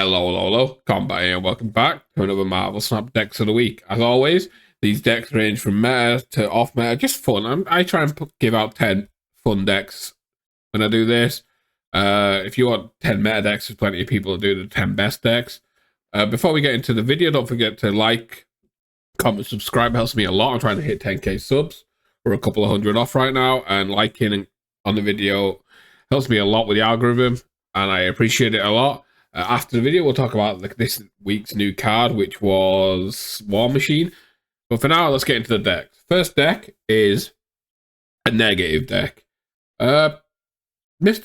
Hello, Combat here, and welcome back to another Marvel Snap Decks of the Week. As always, these decks range from meta to off meta, just fun. I try and give out 10 fun decks when I do this. If you want 10 meta decks, there's plenty of people that do the 10 best decks. Before we get into the video, don't forget to like, comment, subscribe. It helps me a lot. I'm trying to hit 10k subs. We're a couple of hundred off right now, and liking on the video helps me a lot with the algorithm, and I appreciate it a lot. After the video, we'll talk about this week's new card, which was War Machine. But for now, let's get into the decks. First deck is a negative deck. Mr.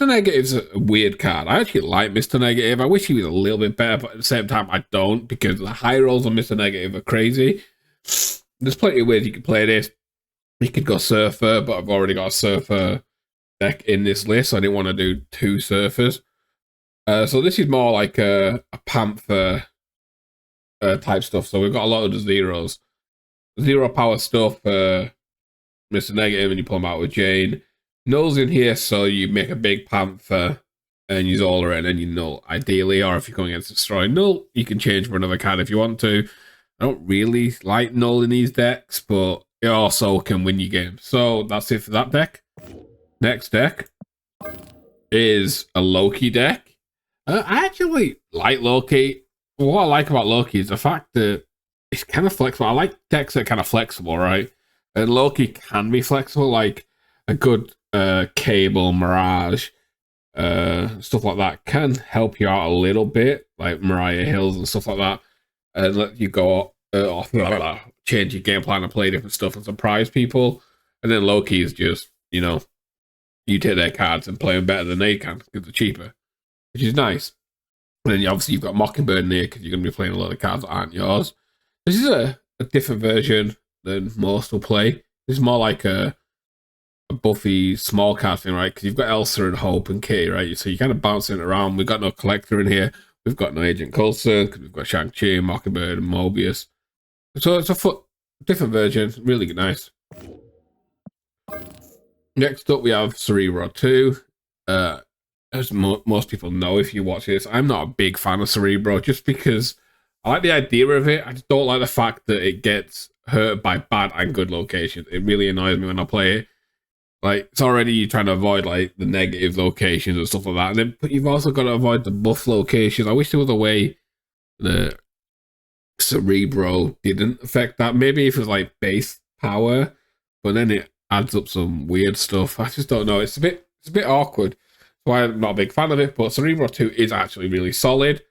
Negative's a weird card. I actually like Mr. Negative. I wish he was a little bit better, but at the same time, I don't, because the high rolls on Mr. Negative are crazy. There's plenty of ways you can play this. You could go Surfer, but I've already got a Surfer deck in this list, so I didn't want to do two Surfers. So this is more like a Panther type stuff. So we've got a lot of the zeros. Zero power stuff, Mr. Negative, and you pull them out with Jane. Null's in here, so you make a big Panther and use Zola, and then you null, ideally. Or if you're going against Destroy Null, you can change for another card if you want to. I don't really like Null in these decks, but it also can win you games. So that's it for that deck. Next deck is a Loki deck. I actually like Loki. What I like about Loki is the fact that it's kind of flexible. I like decks that are kind of flexible, right? And Loki can be flexible, like a good Cable, Mirage, stuff like that can help you out a little bit, like Mariah Hills and stuff like that, and let you go off, change your game plan and play different stuff and surprise people. And then Loki is just, you know, you take their cards and play them better than they can because they're cheaper, which is nice. And then obviously you've got Mockingbird in here because you're going to be playing a lot of cards that aren't yours. This is a different version than most will play. This is more like a Buffy small card thing, right? Because you've got Elsa and Hope and Kitty, right? So you're kind of bouncing it around. We've got no Collector in here. We've got no Agent Coulson because we've got Shang-Chi, Mockingbird, and Mobius. So it's a different version. Really nice. Next up, we have Cerebro 2. As most people know, if you watch this, I'm not a big fan of Cerebro just because I like the idea of it. I just don't like the fact that it gets hurt by bad and good locations. It really annoys me when I play it. Like, it's already you trying to avoid like the negative locations and stuff like that, and then but you've also got to avoid the buff locations. I wish there was a way that Cerebro didn't affect that. Maybe if it was like base power, but then it adds up some weird stuff. I just don't know. It's a bit awkward. That's why I'm not a big fan of it. But Cerebro 2 is actually really solid.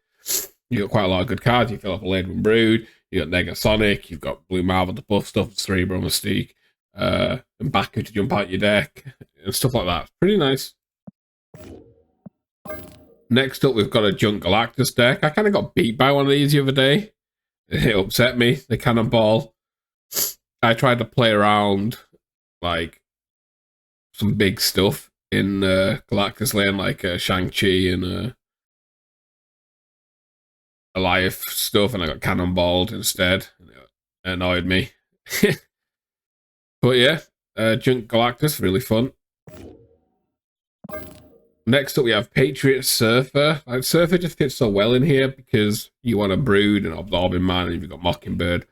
You got quite a lot of good cards. You fill up a Laden Brood. You got Negasonic. You've got Blue Marvel to buff stuff. Cerebro Mystique. And Baku to jump out your deck and stuff like that. Pretty nice. Next up, we've got a Junk Galactus deck. I kind of got beat by one of these the other day. It upset me. The Cannonball. I tried to play around like some big stuff in Galactus Lane, like Shang-Chi and Elias stuff, and I got Cannonballed instead. It annoyed me. But yeah, Junk Galactus, really fun. Next up, we have Patriot Surfer. Like, Surfer just fits so well in here because you want a Brood and Absorbing Man, and you've got Mockingbird.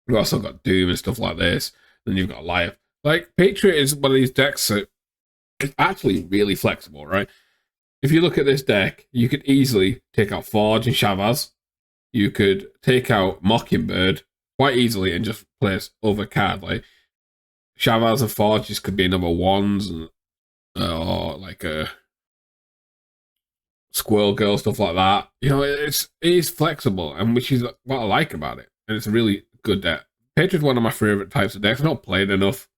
You've also got Doom and stuff like this. Then you've got Life. Like, Patriot is one of these decks that is actually really flexible, right? If you look at this deck, you could easily take out Forge and Shavaz. You could take out Mockingbird quite easily and just place other card. Like, Shavaz and Forge just could be number ones, and, or like a Squirrel Girl, stuff like that. You know, it is flexible, and which is what I like about it. And it's a really good deck. Patriot's one of my favorite types of decks. I don't play it enough.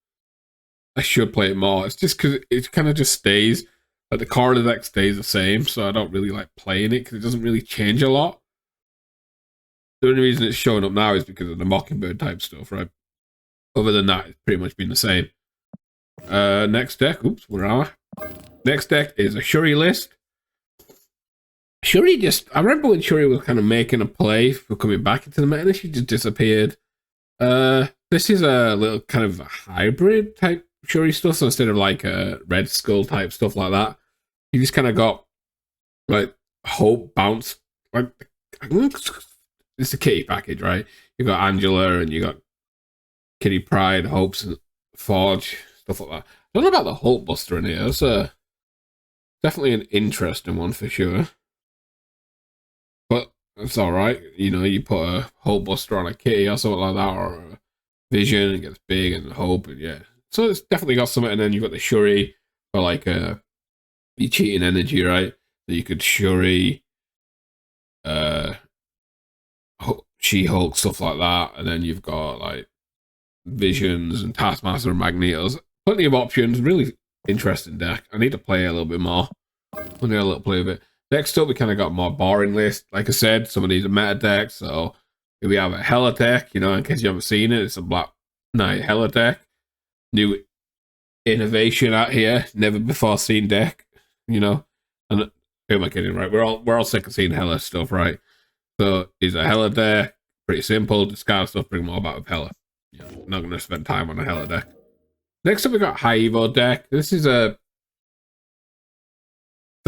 I should play it more. It's just because it kind of just stays, like the core of the deck stays the same, so I don't really like playing it because it doesn't really change a lot. The only reason it's showing up now is because of the Mockingbird type stuff, right? Other than that, it's pretty much been the same. Next deck, oops, where are I? Next deck is a Shuri list. Shuri I remember when Shuri was kind of making a play for coming back into the meta, and she just disappeared. This is a little kind of a hybrid type Shuri stuff, so instead of like a Red Skull type stuff like that, you just kind of got like Hope bounce like, it's a kitty package, right? You got Angela and you got Kitty Pride, Hopes, and Forge, stuff like that. I don't know about the Hulk Buster in here. That's definitely an interesting one for sure. But it's alright. You know, you put a Hulk Buster on a kitty or something like that, or a Vision, it gets big, and Hope, and yeah. So it's definitely got something. And then you've got the Shuri for like you cheating energy, right? So you could Shuri, uh, She-Hulk, stuff like that. And then you've got like Visions and Taskmaster and Magnetos. Plenty of options. Really interesting deck. I need to play a little bit more. We'll do a little play of it. Next up, we kind of got a more boring list. Like I said, some of these are meta decks. So here we have a Hela deck. You know, in case you haven't seen it, it's a Black Knight Hela deck. New innovation out here. Never before seen deck. You know, and who am I kidding? Right, we're all sick of seeing Hela stuff, right? So it's a Hela deck. Pretty simple. Discard stuff. Bring more back with Hela. Yeah, not going to spend time on a Hela deck. Next up, we got High Evo deck. This is for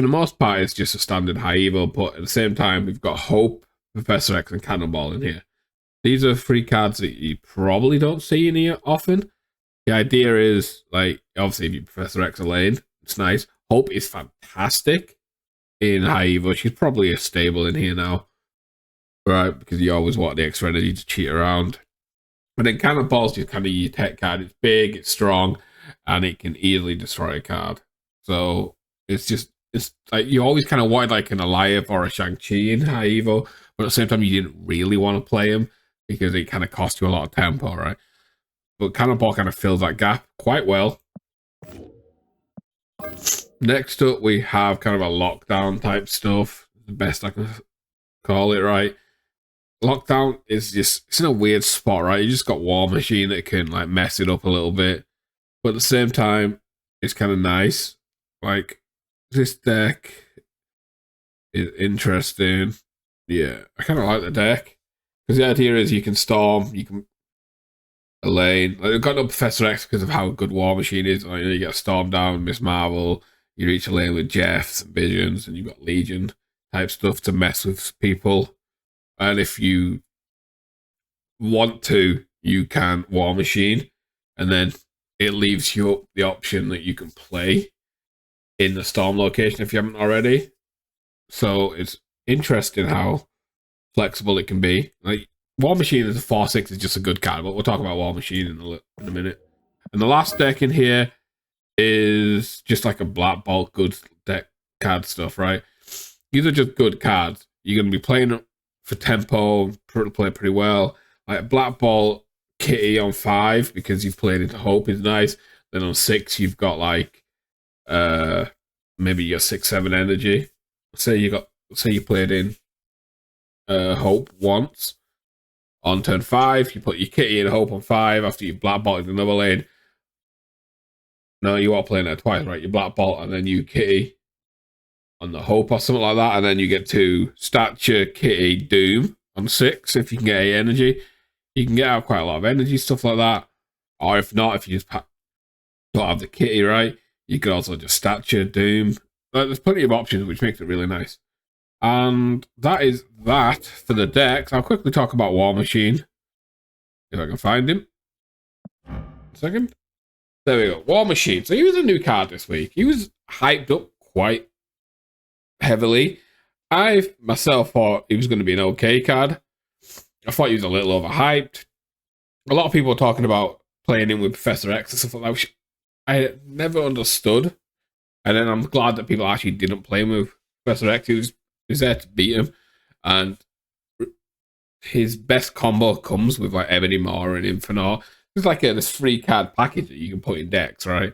the most part, it's just a standard High Evo, but at the same time, we've got Hope, Professor X, and Cannonball in here. These are 3 cards that you probably don't see in here often. The idea is, like, obviously, if you Professor X a lane, it's nice. Hope is fantastic in High Evo. She's probably a stable in here now, right? Because you always want the extra energy to cheat around. And then Cannonball's just kind of your tech card. It's big, it's strong, and it can easily destroy a card. So it's like you always kind of wanted like an Aliyah or a Shang-Chi in High Evo, but at the same time you didn't really want to play him because it kind of cost you a lot of tempo, right? But Cannonball kind of fills that gap quite well. Next up, we have kind of a lockdown type stuff. The best I can call it, right? Lockdown is just, it's in a weird spot, right? You just got War Machine that can like mess it up a little bit, but at the same time, it's kind of nice. Like, this deck is interesting. Yeah, I kind of like the deck because the idea is you can Storm, you can Elaine. Like, we've got no Professor X because of how good War Machine is. Like, you get Storm down, Miss Marvel. You reach Elaine with Jeffs and Visions, and you've got Legion type stuff to mess with people. And if you want to, you can War Machine, and then it leaves you the option that you can play in the Storm location if you haven't already. So it's interesting how flexible it can be. Like, War Machine as a 4/6 is just a good card, but we'll talk about War Machine in a minute. And the last deck in here is just like a Black Bolt good deck card stuff, right? These are just good cards. You're going to be playing for tempo, play pretty well. Like Black Bolt Kitty on 5 because you've played into Hope is nice. Then on 6 you've got like maybe your 6/7 energy. Say you played in Hope once. On turn 5, you put your Kitty in Hope on 5 after you Black Bolted another lane. No, you are playing that twice, right? You Black Bolt and then you Kitty on the Hope or something like that, and then you get to Stature, Kitty, Doom on 6 if you can get 8 energy. You can get out quite a lot of energy, stuff like that. Or if not, if you just don't have the Kitty, right, you could also just Stature, Doom. Like, there's plenty of options, which makes it really nice. And that is that for the decks. I'll quickly talk about War Machine, if I can find him. Second. There we go. War Machine. So he was a new card this week. He was hyped up quite heavily. I myself thought he was going to be an okay card. I thought he was a little overhyped. A lot of people were talking about playing him with Professor X and stuff like that, which I never understood. And then I'm glad that people actually didn't play him with Professor X. He was there to beat him. And his best combo comes with like Ebony Maw and Infinite. It's like this 3-card package that you can put in decks, right?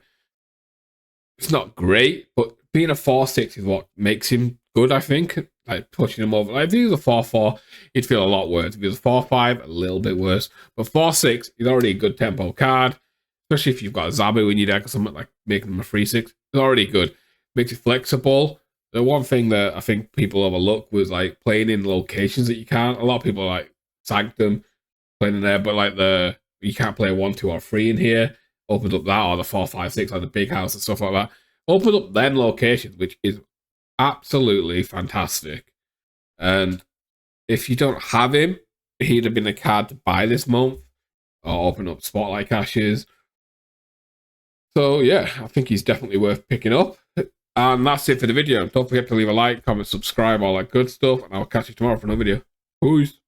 It's not great, but being a 4/6 is what makes him good, I think. Like, pushing him over. Like, if he was a 4/4, he'd feel a lot worse. If he was a 4/5, a little bit worse. But 4/6 is already a good tempo card, especially if you've got a Zabu in your deck or something, like making them a 3/6. It's already good. Makes it flexible. The one thing that I think people overlook was like playing in locations that you can't. A lot of people like Sanctum playing in there, but like you can't play a 1, 2, or 3 in here. Opens up that, or the 4, 5, 6, like the big house and stuff like that. Opens up them locations, which is absolutely fantastic. And if you don't have him, he'd have been a card to buy this month or open up Spotlight caches. So yeah, I think he's definitely worth picking up. And that's it for the video. Don't forget to leave a like, comment, subscribe, all that good stuff. And I'll catch you tomorrow for another video. Peace.